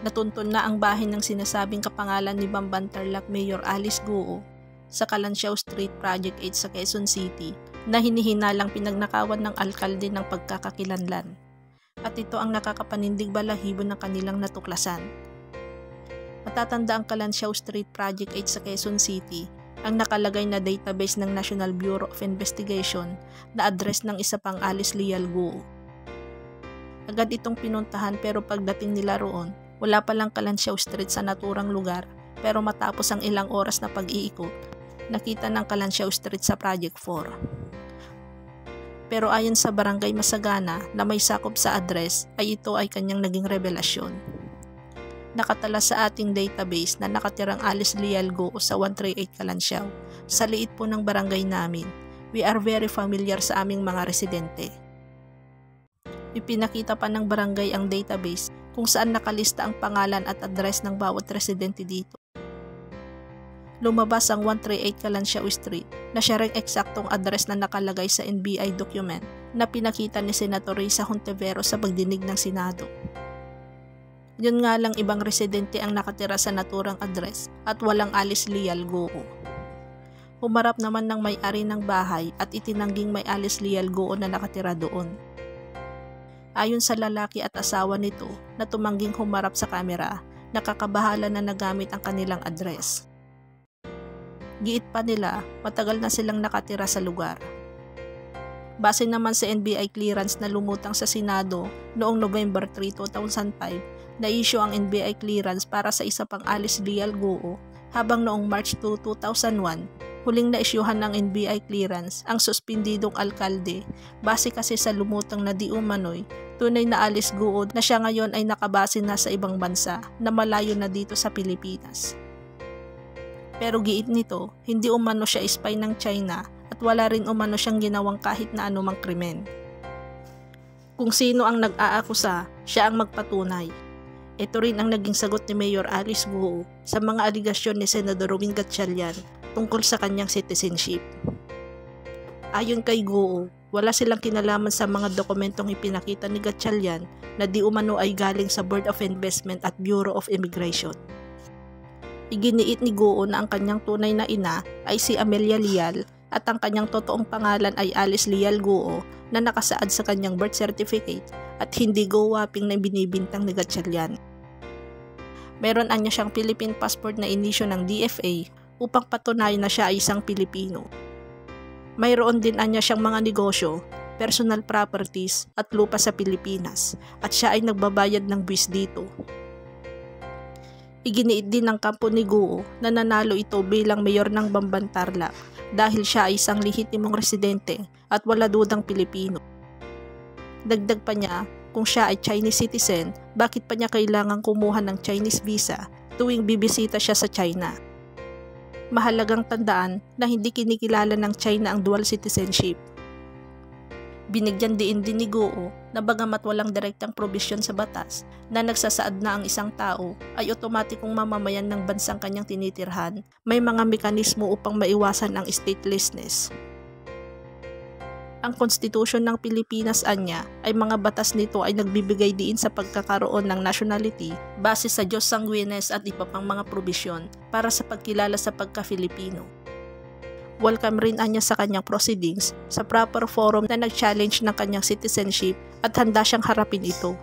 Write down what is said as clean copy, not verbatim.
Natuntun na ang bahay ng sinasabing kapangalan ni Bamban Tarlac Mayor Alice Guo sa Calansiao Street Project 8 sa Quezon City na hinihinalang pinagnakawan ng alkalde ng pagkakakilanlan. At ito ang nakakapanindig balahibo ng kanilang natuklasan. Matatanda ang Calansiao Street Project 8 sa Quezon City ang nakalagay na database ng National Bureau of Investigation na address ng isa pang Alice Leal Guo. Agad itong pinuntahan pero pagdating nila roon, wala palang Calansiao Street sa naturang lugar pero matapos ang ilang oras na pag-iikot, nakita ng Calansiao Street sa Project 4. Pero ayon sa Barangay Masagana na may sakop sa address ay ito ay kanyang naging revelasyon. Nakatala sa ating database na nakatirang Alice Leal Guo sa 138 Calansiao. Sa liit po ng barangay namin, we are very familiar sa aming mga residente. Ipinakita pa ng barangay ang database kung saan nakalista ang pangalan at address ng bawat residente dito. Lumabas ang 138 Calansiao Street na siya ring eksaktong address na nakalagay sa NBI document na pinakita ni Senator Risa Hontiveros sa pagdinig ng Senado. Yun nga lang ibang residente ang nakatira sa naturang address at walang Alice Leal Guo. Humarap naman ng may-ari ng bahay at itinangging may Alice Leal Guo na nakatira doon. Ayon sa lalaki at asawa nito na tumangging humarap sa kamera, nakakabahala na nagamit ang kanilang address. Giit pa nila, matagal na silang nakatira sa lugar. Base naman sa NBI clearance na lumutang sa Senado noong November 3, 2005, na-issue ang NBI clearance para sa isa pang Alice Leal Guo, habang noong March 2, 2001, huling na-issuehan ng NBI clearance ang suspendidong alkalde base kasi sa lumutang na di umano'y tunay na Alice Guo na siya ngayon ay nakabase na sa ibang bansa na malayo na dito sa Pilipinas. Pero giit nito, hindi umano siya spy ng China at wala rin umano siyang ginawang kahit na anumang krimen. Kung sino ang nag-aakusa, siya ang magpatunay. Ito rin ang naging sagot ni Mayor Alice Guo sa mga aligasyon ni Senador Robin Gatchalian tungkol sa kanyang citizenship. Ayon kay Guo, wala silang kinalaman sa mga dokumentong ipinakita ni Gatchalian na di umano ay galing sa Board of Investment at Bureau of Immigration. Iginiit ni Guo na ang kanyang tunay na ina ay si Amelia Leal at ang kanyang totoong pangalan ay Alice Leal Guo na nakasaad sa kanyang birth certificate at hindi Go Waping na binibintang ni Gatchalian. Meron anya siyang Philippine passport na inisyo ng DFA upang patunayan na siya ay isang Pilipino. Mayroon din anya siyang mga negosyo, personal properties at lupa sa Pilipinas at siya ay nagbabayad ng buwis dito. Iginiit din ng kampo ni Guo na nanalo ito bilang mayor ng Bamban Tarlac dahil siya ay isang lehitimong residente at wala dudang Pilipino. Dagdag pa niya, kung siya ay Chinese citizen, bakit pa niya kailangang kumuha ng Chinese visa tuwing bibisita siya sa China? Mahalagang tandaan na hindi kinikilala ng China ang dual citizenship. Binigyan din ni Guo na bagamat walang direktang probisyon sa batas na nagsasaad na ang isang tao ay otomatikong mamamayan ng bansang kanyang tinitirhan, may mga mekanismo upang maiwasan ang statelessness. Ang konstitusyon ng Pilipinas anya ay mga batas nito ay nagbibigay diin sa pagkakaroon ng nationality base sa Jus Sanguinis at iba pang mga probisyon para sa pagkilala sa pagka-Filipino. Welcome rin anya sa kanyang proceedings sa proper forum na nag-challenge ng kanyang citizenship at handa siyang harapin ito.